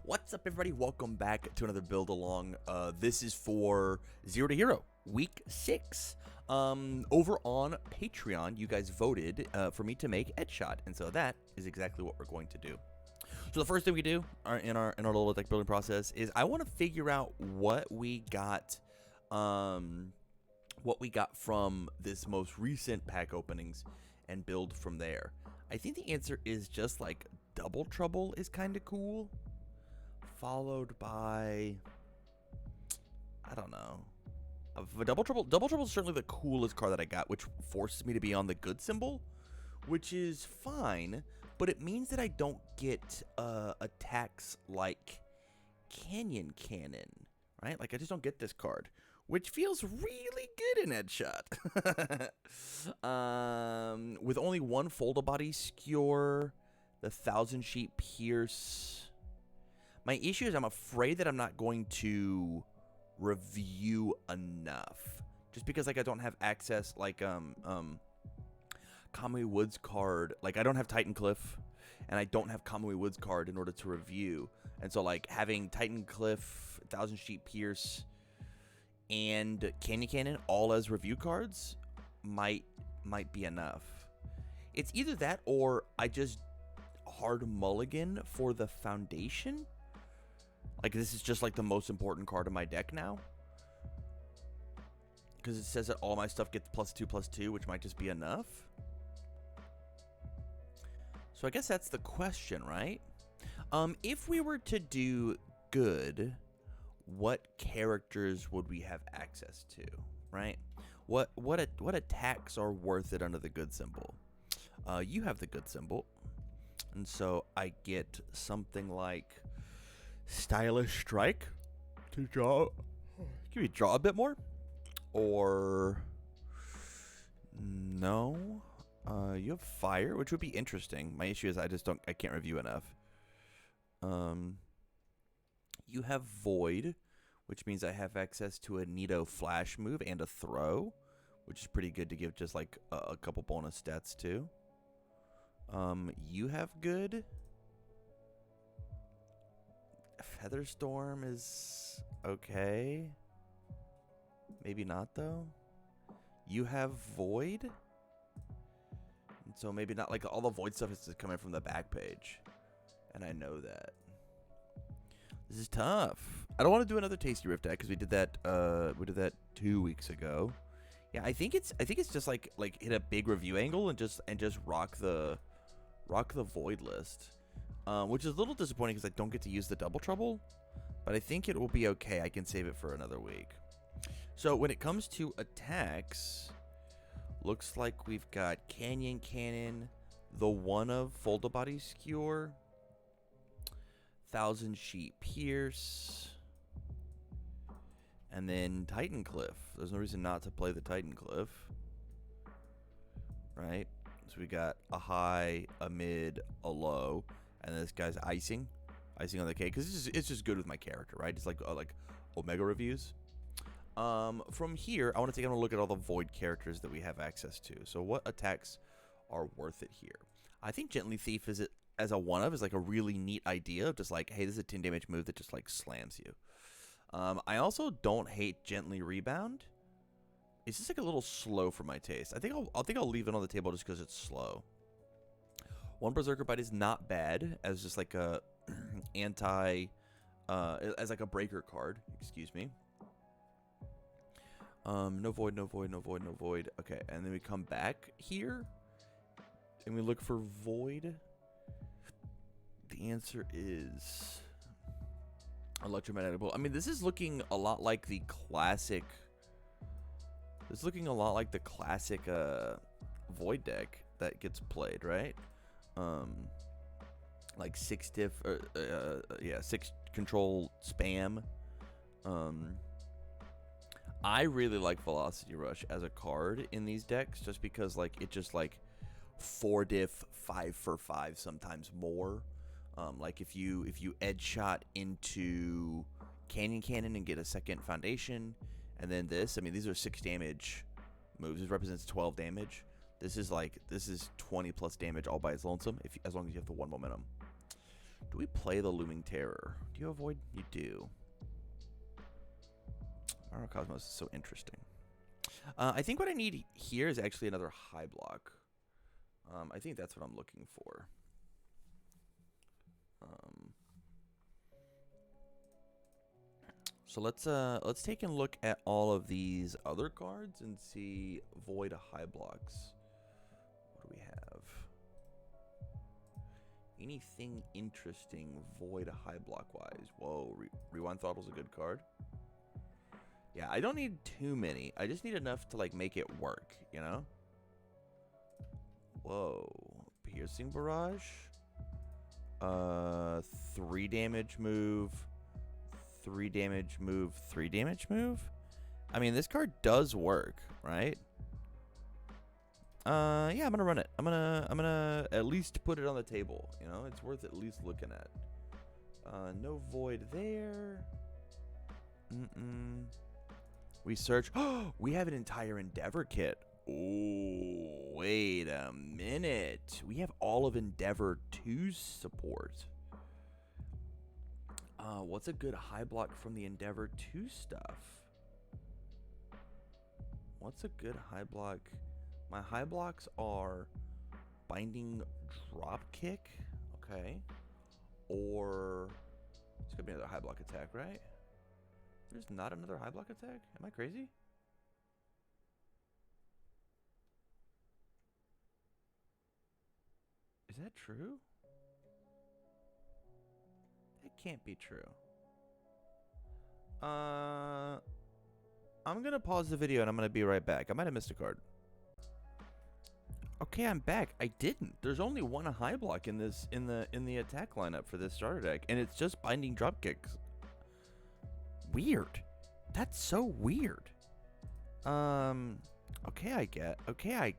What's up, everybody? Welcome back to another build along. This is for Zero to Hero, week 6. Over on Patreon, you guys voted for me to make Headshot, and so that is exactly what we're going to do. So the first thing we do in our little deck building process is I want to figure out what we got from this most recent pack openings and build from there. I think the answer is just like Double Trouble is kind of cool, followed by, I don't know, Double Trouble. Double Trouble is certainly the coolest card that I got, which forces me to be on the good symbol, which is fine, but it means that I don't get attacks like Canyon Cannon, right? Like I just don't get this card, which feels really good in Headshot. With only one Fold Body Skewer, the 1000 Sheet Pierce. My issue is I'm afraid that I'm not going to review enough, just because like I don't have access like Kamui Woods card. Like I don't have Titan Cliff, and I don't have Kamui Woods card in order to review. And so like having Titan Cliff, 1000 Sheet Pierce, and Canyon Cannon all as review cards might be enough. It's either that or I just hard mulligan for the foundation. Like this is just like the most important card in my deck now, because it says that all my stuff gets +2/+2, which might just be enough. So I guess that's the question, right? If we were to do good, what characters would we have access to, right? What attacks are worth it under the good symbol? You have the good symbol, and so I get something like Stylish Strike to draw. Can we draw a bit more? Or no? You have Fire, which would be interesting. My issue is I can't review enough. You have Void, which means I have access to a Nito Flash move and a Throw, which is pretty good to give just like a couple bonus stats too. You have good. Featherstorm is okay. Maybe not though. You have Void, and so maybe not. Like all the Void stuff is just coming from the back page, and I know that. This is tough. I don't want to do another Tasty Rift deck because we did that 2 weeks ago. Yeah, I think it's just like hit a big review angle and just rock the Void list. Which is a little disappointing because I don't get to use the Double Trouble, but I think it will be okay. I can save it for another week. So when it comes to attacks, looks like we've got Canyon Cannon, the one of Fold Body Skewer, 1000 Sheet Pierce, and then Titan Cliff. There's no reason not to play the Titan Cliff, right? So we got a high, a mid, a low. And this guy's icing on the cake, because it's just good with my character, right? It's like Omega reviews. From here, I want to take a look at all the Void characters that we have access to. So what attacks are worth it here? I think Gently Thief as a one of is like a really neat idea of just like, hey, this is a 10 damage move that just like slams you. I also don't hate Gently Rebound. It's just like a little slow for my taste. I think I'll leave it on the table just because it's slow. One Berserker Bite is not bad as just like a as like a breaker card. Excuse me. No Void, no Void, no Void, no Void. Okay, and then we come back here and we look for Void. The answer is Electromagnetic Bolt. I mean, this is looking a lot like the classic. This is looking a lot like the classic Void deck that gets played, right? Like 6 diff, 6 control spam. I really like Velocity Rush as a card in these decks, just because like it just like 4 diff, 5 for 5, sometimes more. Like if you edge shot into Canyon Cannon and get a second foundation, and then this, I mean these are 6 damage moves. This represents 12 damage. This is 20 plus damage all by its lonesome, as long as you have the 1 momentum. Do we play the Looming Terror? Do you avoid? You do. Cosmos is so interesting. I think what I need here is actually another high block. I think that's what I'm looking for. So let's take a look at all of these other cards and see void high blocks. What do we have? Anything interesting void high block wise? Whoa, Rewind Throttle's a good card. Yeah, I don't need too many. I just need enough to like make it work, you know? Whoa. Piercing Barrage. 3 damage move. 3 damage move. 3 damage move? I mean, this card does work, right? Yeah, I'm gonna run it. I'm gonna at least put it on the table, you know? It's worth at least looking at. No void there. We search. Oh, we have an entire Endeavor kit. Oh, wait a minute. We have all of Endeavor 2's support. What's a good high block from the Endeavor 2 stuff? What's a good high block? My high blocks are Binding Dropkick. Okay. Or it's gonna be another high block attack, right? There's not another high block attack? Am I crazy? Is that true? That can't be true. I'm gonna pause the video and I'm gonna be right back. I might have missed a card. Okay, I'm back. I didn't. There's only one high block in this in the attack lineup for this starter deck, and it's just Binding Dropkicks. Weird. That's so weird. Okay, I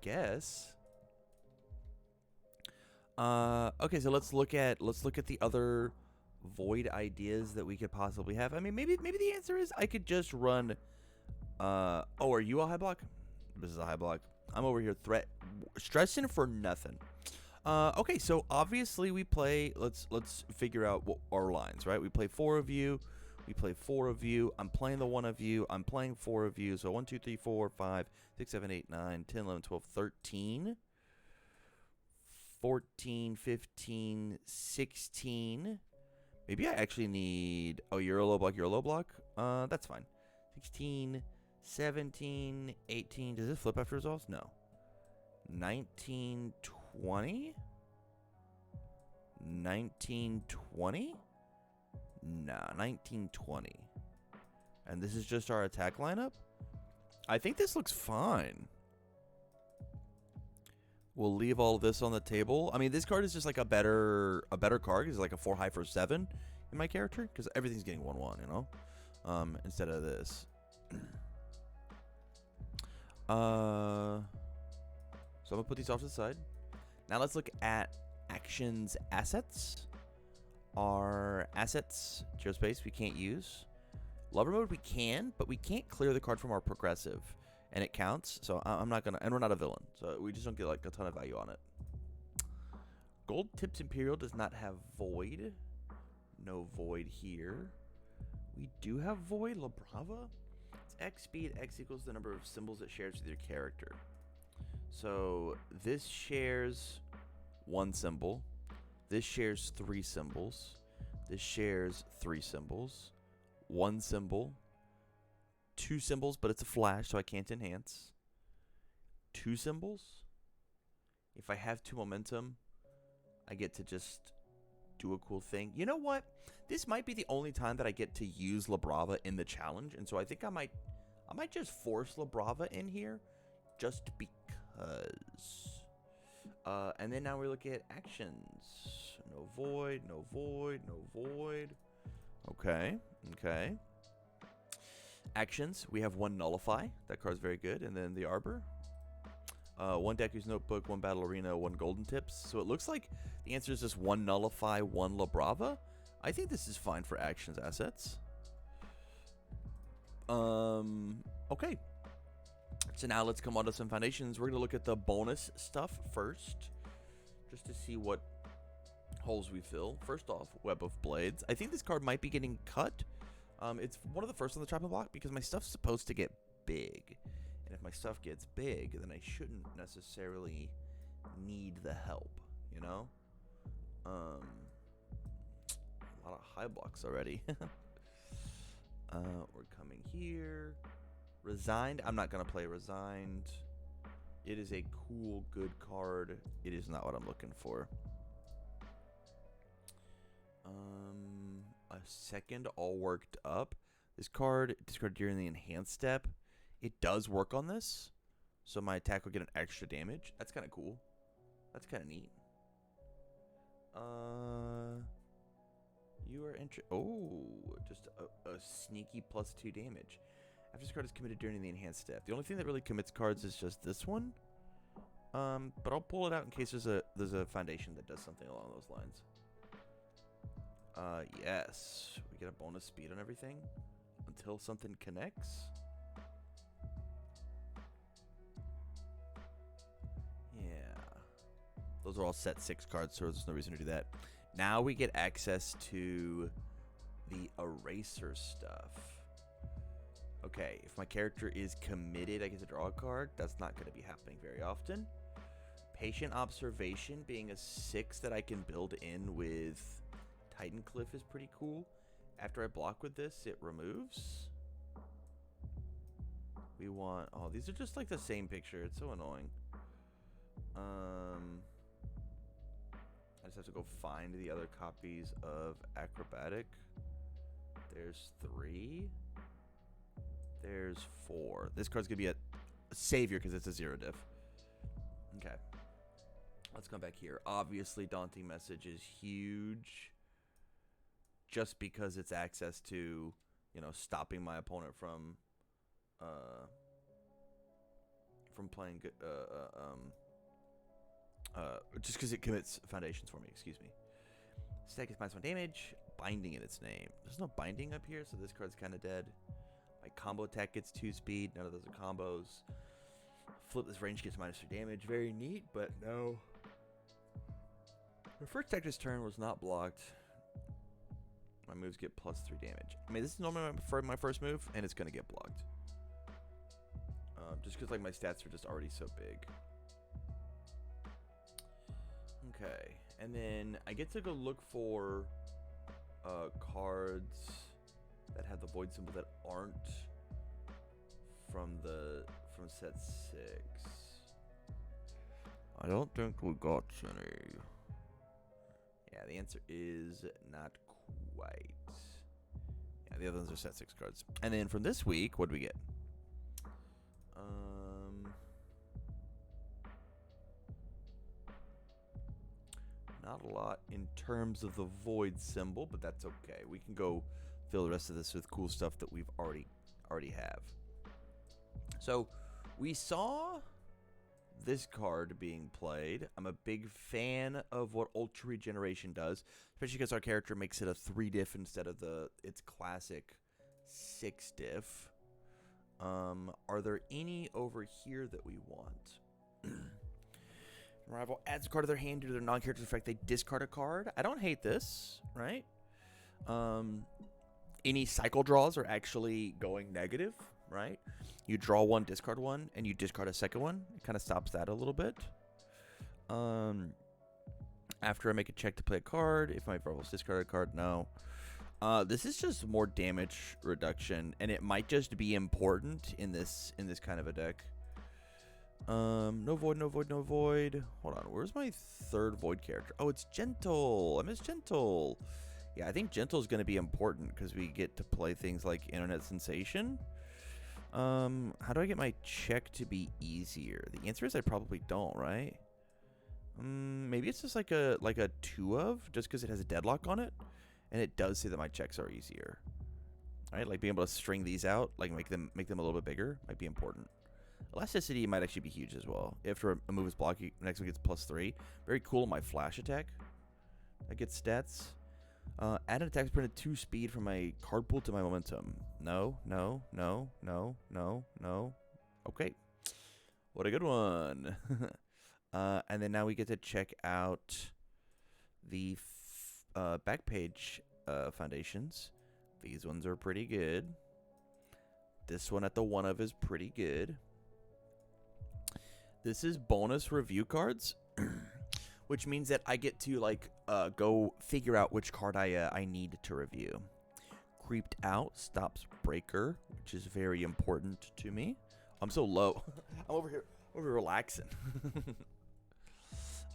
guess. Okay, so let's look at the other void ideas that we could possibly have. I mean, maybe the answer is I could just run oh, are you a high block? This is a high block. I'm over here stressing for nothing. Okay, so obviously we play, let's figure out what our lines, right? We play 4 of you. We play 4 of you. I'm playing the 1 of you. I'm playing 4 of you. So 1, 2, 3, 4, 5, 6, 7, 8, 9, 10, 11, 12, 13, 14, 15, 16. Maybe I actually need, oh, you're a low block. That's fine. 16, 17, 18. Does this flip after resolves? No. 19, 20? 19, 20? Nah, 1920. And this is just our attack lineup? I think this looks fine. We'll leave all of this on the table. I mean, this card is just like a better card. It's like a 4 high for 7 in my character. Because everything's getting 1/1, you know? Instead of this. So I'm going to put these off to the side. Now let's look at actions assets. Our assets, geospace, we can't use. Lover mode, we can, but we can't clear the card from our progressive, and it counts. So I'm not gonna, and we're not a villain, so we just don't get like a ton of value on it. Gold Tips Imperial does not have void. No void here. We do have void. La Brava. It's X speed. X equals the number of symbols it shares with your character. So this shares 1 symbol. This shares 3 symbols. This shares 3 symbols. 1 symbol. 2 symbols, but it's a flash, so I can't enhance. 2 symbols. If I have 2 momentum, I get to just do a cool thing. You know what? This might be the only time that I get to use La Brava in the challenge, and so I think I might just force La Brava in here, just because. And then now we look at actions. No void, no void, no void. Okay, okay. Actions, we have 1 Nullify. That card's very good. And then the Arbor. 1 Deku's Notebook, 1 Battle Arena, 1 Golden Tips. So it looks like the answer is just 1 Nullify, 1 La Brava. I think this is fine for actions assets. Okay. So now let's come on to some foundations. We're going to look at the bonus stuff first, just to see what Holes we fill. First off, Web of Blades. I think this card might be getting cut. It's one of the first on the chopping block because my stuff's supposed to get big. And if my stuff gets big, then I shouldn't necessarily need the help, you know? A lot of high blocks already. We're coming here. Resigned. I'm not going to play Resigned. It is a cool, good card. It is not what I'm looking for. A second all worked up. This card, discarded during the enhanced step. It does work on this. So my attack will get an extra damage. That's kind of cool. That's kind of neat. You are just a sneaky +2 damage. After this card is committed during the enhanced step. The only thing that really commits cards is just this one. But I'll pull it out in case there's a foundation that does something along those lines. Yes. We get a bonus speed on everything until something connects. Yeah. Those are all set 6 cards, so there's no reason to do that. Now we get access to the eraser stuff. Okay, if my character is committed, I get to draw a card. That's not going to be happening very often. Patient Observation being a 6 that I can build in with Titan Cliff is pretty cool. After I block with this, it removes. We want... Oh, these are just like the same picture. It's so annoying. I just have to go find the other copies of Acrobatic. There's 3. There's 4. This card's going to be a savior because it's a 0 diff. Okay. Let's come back here. Obviously, Daunting Message is huge. Just because it's access to, you know, stopping my opponent from playing good, just because it commits foundations for me, excuse me. Stack is -1 damage, binding in its name. There's no binding up here, so this card's kind of dead. My combo attack gets 2 speed, none of those are combos. Flip this range gets -3 damage, very neat, but no. My first attack this turn was not blocked. My moves get +3 damage. I mean, this is normally my first move, and it's going to get blocked. Just because like my stats are just already so big. Okay, and then I get to go look for cards that have the void symbol that aren't from set 6. I don't think we got any. Yeah, the answer is not quite. Yeah, the other ones are set 6 cards. And then from this week, what do we get? Not a lot in terms of the void symbol, but that's okay. We can go fill the rest of this with cool stuff that we've already have. So we saw this card being played. I'm a big fan of what Ultra Regeneration does, especially because our character makes it a 3 diff instead of its classic 6 diff. Are there any over here that we want? Rival adds a card to their hand due to their non-character effect. They discard a card. I don't hate this, right? Any cycle draws are actually going negative, right? You draw 1, discard 1, and you discard a second one. It kind of stops that a little bit. After I make a check to play a card, if my rivals discard a card, no. This is just more damage reduction, and it might just be important in this kind of a deck. No void, no void, no void. Hold on, where's my 3rd void character? Oh, it's Gentle. I miss Gentle. Yeah, I think Gentle is going to be important because we get to play things like Internet Sensation. How do I get my check to be easier? The answer is I probably don't, right? Maybe it's just like a 2 of, just because it has a deadlock on it, and it does say that my checks are easier. All right, like being able to string these out, like make them a little bit bigger, might be important. Elasticity might actually be huge as well. After a move is blocked, next one gets +3. Very cool. My flash attack, that gets stats. Add an attack printed 2 speed from my card pool to my momentum. No. Okay. What a good one. And then now we get to check out the back page foundations. These ones are pretty good. This one at the one of is pretty good. This is bonus review cards, which means that I get to like go figure out which card I need to review. Creeped Out stops breaker, which is very important to me. I'm so low. I'm over here relaxing.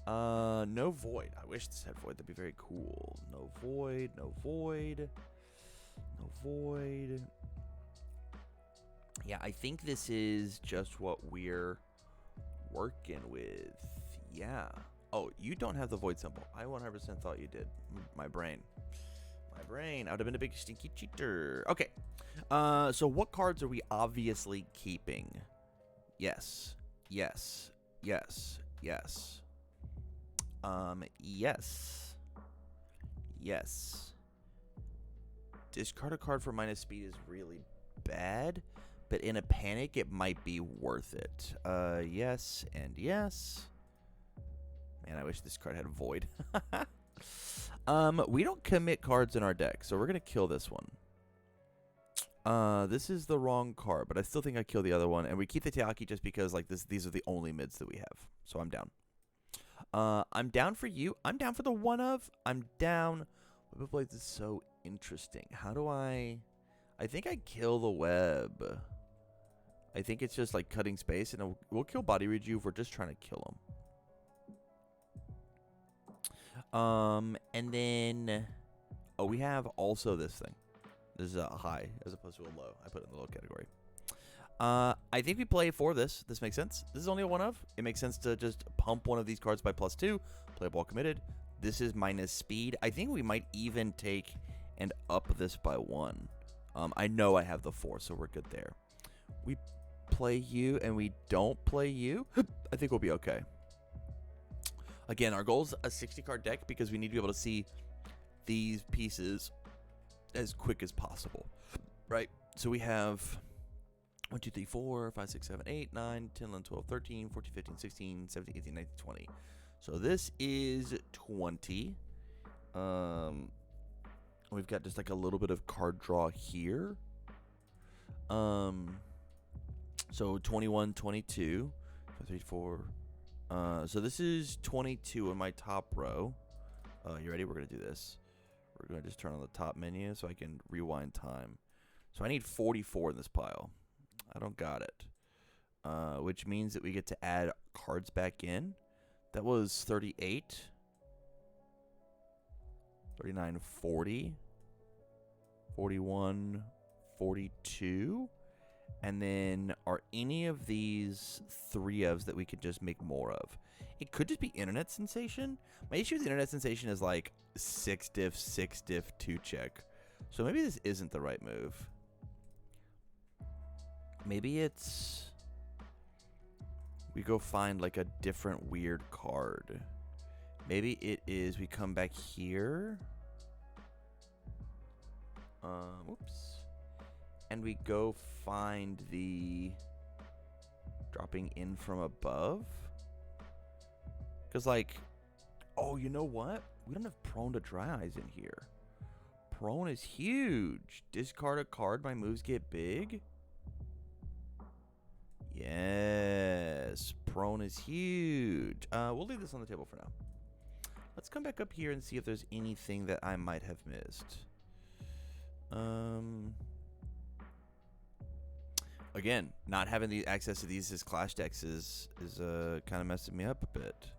No void. I wish this had void. That'd be very cool. No void. No void. No void. Yeah, I think this is just what we're working with. Yeah. Oh, you don't have the void symbol. I 100% thought you did. My brain. I would have been a big stinky cheater. Okay. So what cards are we obviously keeping? Yes. Yes. Yes. Yes. Yes. Yes. Discard a card for minus speed is really bad, but in a panic, it might be worth it. Yes and yes. Man, I wish this card had void. We don't commit cards in our deck, so we're gonna kill this one. This is the wrong card, but I still think I kill the other one, and we keep the Teaki just because like these are the only mids that we have. So I'm down. I'm down for you. I'm down for the one of. I'm down. Web of Blades is so interesting. How do I think I kill the web. I think it's just like cutting space, and we'll kill Body Reju if we're just trying to kill him. And then, oh, we have also this thing. This is a high as opposed to a low. I put it in the low category. I think we play for this. This makes sense. This is only a one of. It makes sense to just pump one of these cards by +2. Play ball committed. This is minus speed. I think we might even take and up this by 1. I know I have the 4, so we're good there. We play you and we don't play you. I think we'll be okay. Again, our goal is a 60-card deck because we need to be able to see these pieces as quick as possible, right? So we have 1, 2, 3, 4, 5, 6, 7, 8, 9, 10, 11, 12, 13, 14, 15, 16, 17, 18, 19, 20. So this is 20. We've got just like a little bit of card draw here. So 21, 22, 5, 3, 4. So this is 22 in my top row. You ready? We're going to do this. We're going to just turn on the top menu so I can rewind time. So I need 44 in this pile. I don't got it. Which means that we get to add cards back in. That was 38. 39, 40. 41, 42. And then are any of these 3 ofs that we could just make more of? It could just be internet sensation. My issue with internet sensation is like 6 diff, 2 check. So maybe this isn't the right move. Maybe it's we go find like a different weird card. Maybe it is we come back here. Whoops. And we go find the dropping in from above. Because, like, oh, you know what? We don't have prone to dry eyes in here. Prone is huge. Discard a card, my moves get big. Yes. Prone is huge. We'll leave this on the table for now. Let's come back up here and see if there's anything that I might have missed. Again, not having the access to these as clash decks is kind of messing me up a bit.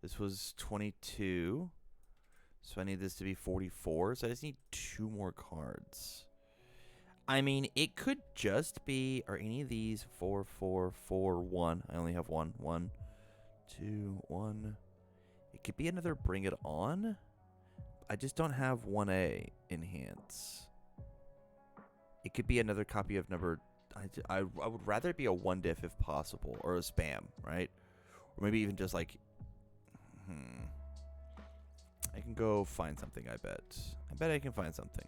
This was 22, so I need this to be 44. So I just need 2 more cards. I mean, it could just be, are any of these 4, 4, 4, 1? I only have 1. 1, 2, 1. It could be another Bring It On. I just don't have 1A enhance. It could be another copy of number. I would rather it be a 1 diff if possible, or a spam, right? Or maybe even just like, I can go find something. I bet I can find something.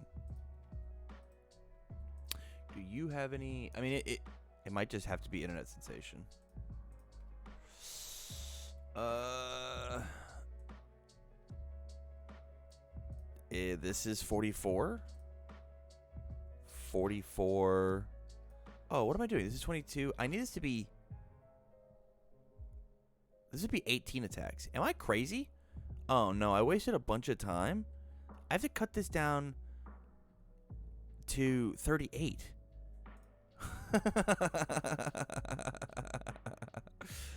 Do you have any? I mean, it might just have to be internet sensation. This is 44. 44. Oh, what am I doing? This is 22. I need this to be... This would be 18 attacks. Am I crazy? Oh, no. I wasted a bunch of time. I have to cut this down to 38.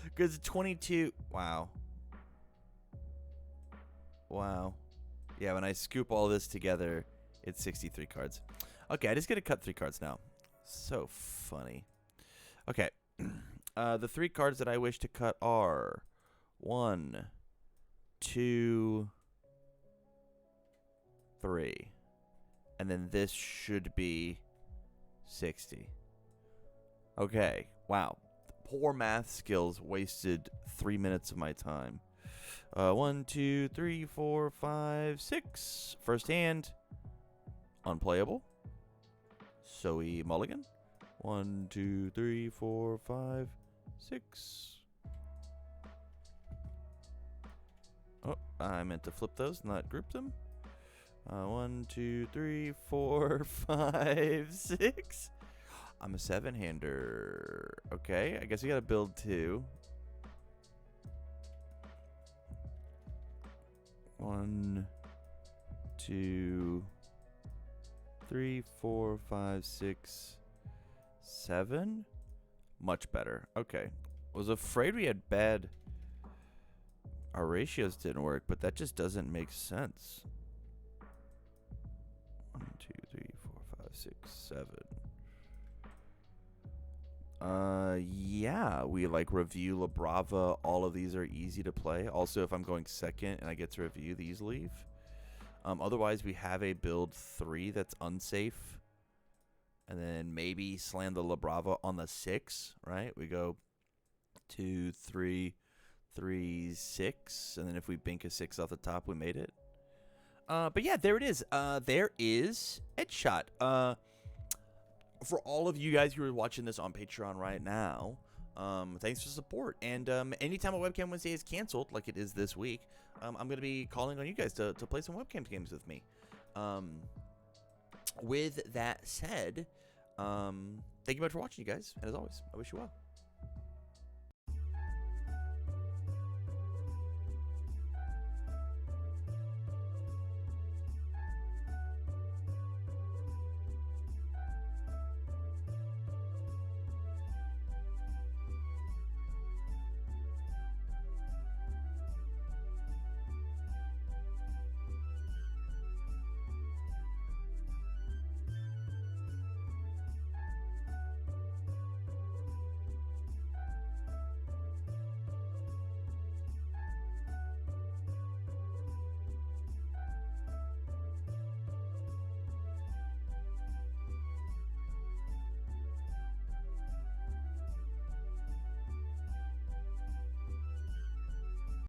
Because 22... Wow. Wow. Yeah, when I scoop all this together, it's 63 cards. Okay, I just get to cut 3 cards now. So funny. Okay. The 3 cards that I wish to cut are 1, 2, 3. And then this should be 60. Okay. Wow. Poor math skills wasted 3 minutes of my time. 1, 2, 3, 4, 5, 6. First hand. Unplayable. So we mulligan. 1, 2, 3, 4, 5, 6. Oh, I meant to flip those, not group them. 1, 2, 3, 4, 5, 6. I'm a 7-hander. Okay, I guess we gotta build 2. 1, 2, 3, 4, 5, 6, 7. Much better. Okay. Was afraid we had bad... Our ratios didn't work, but that just doesn't make sense. 1, 2, 3, 4, 5, 6, 7. Yeah, we like review La Brava. All of these are easy to play. Also, if I'm going second and I get to review, these leave. Otherwise, we have a build 3 that's unsafe. And then maybe slam the La Brava on the 6, right? We go 2, 3, 3, 6. And then if we bink a 6 off the top, we made it. But yeah, there it is. There is Headshot. For all of you guys who are watching this on Patreon right now, thanks for support. And anytime a Webcam Wednesday is canceled, like it is this week, I'm going to be calling on you guys to play some webcam games with me. With that said, thank you much for watching, you guys. And as always, I wish you well.